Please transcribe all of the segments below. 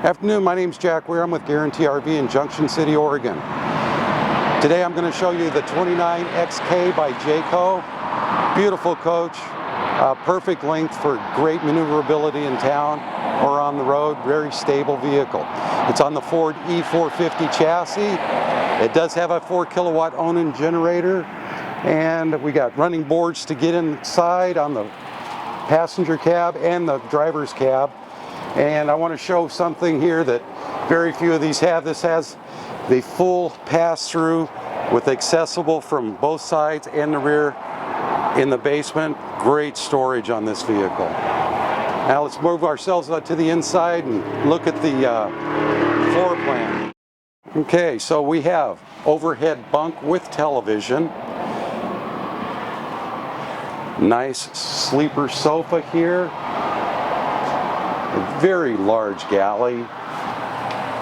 Afternoon, my name's Jack.Weir. I'm with Guaranty RV in Junction City, Oregon. Today I'm going to show you the 29XK by Jayco. Beautiful coach, perfect length for great maneuverability in town or on the road, very stable vehicle. It's on the Ford E450 chassis. It does have a 4 kilowatt Onan generator, and we got running boards to get inside on the passenger cab and the driver's cab. And I want to show something here that very few of these have. This has the full pass-through with accessible from both sides and the rear in the basement. Great storage on this vehicle. Now let's move ourselves to the inside and look at the floor plan. Okay, so we have overhead bunk with television. Nice sleeper sofa here. A very large galley,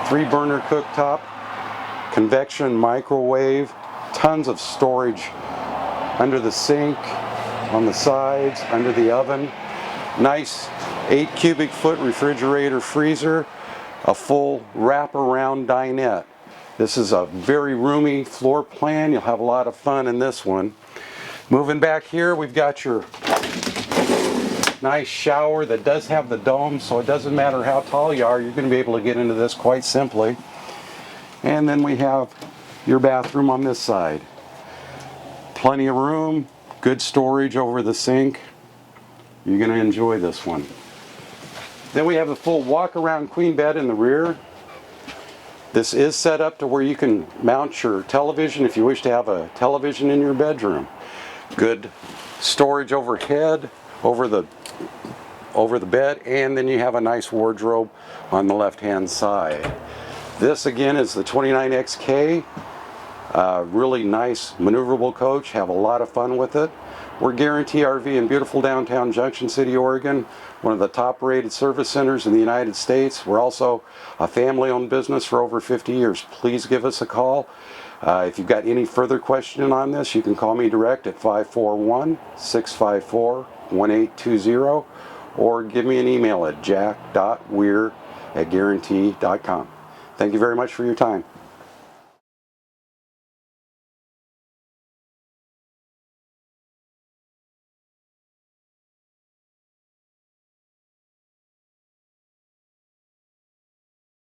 3-burner cooktop, convection microwave, tons of storage under the sink, on the sides, under the oven. Nice 8 cubic foot refrigerator freezer, a full wraparound dinette. This is a very roomy floor plan. You'll have a lot of fun in this one. Moving back here, we've got your nice shower that does have the dome, so it doesn't matter how tall you are, you're going to be able to get into this quite simply. And then we have your bathroom on this side. Plenty of room, good storage over the sink. You're going to enjoy this one. Then we have the full walk-around queen bed in the rear. This is set up to where you can mount your television if you wish to have a television in your bedroom. Good storage overhead, over the bed, and then you have a nice wardrobe on the left-hand side. This again is the 29XK. Really nice maneuverable coach. Have a lot of fun with it. We're Guaranty RV in beautiful downtown Junction City, Oregon, one of the top-rated service centers in the United States. We're also a family-owned business for over 50 years. Please give us a call. If you've got any further question on this, you can call me direct at 541-654-1820 or give me an email at jack.weir@guaranty.com. Thank you very much for your time.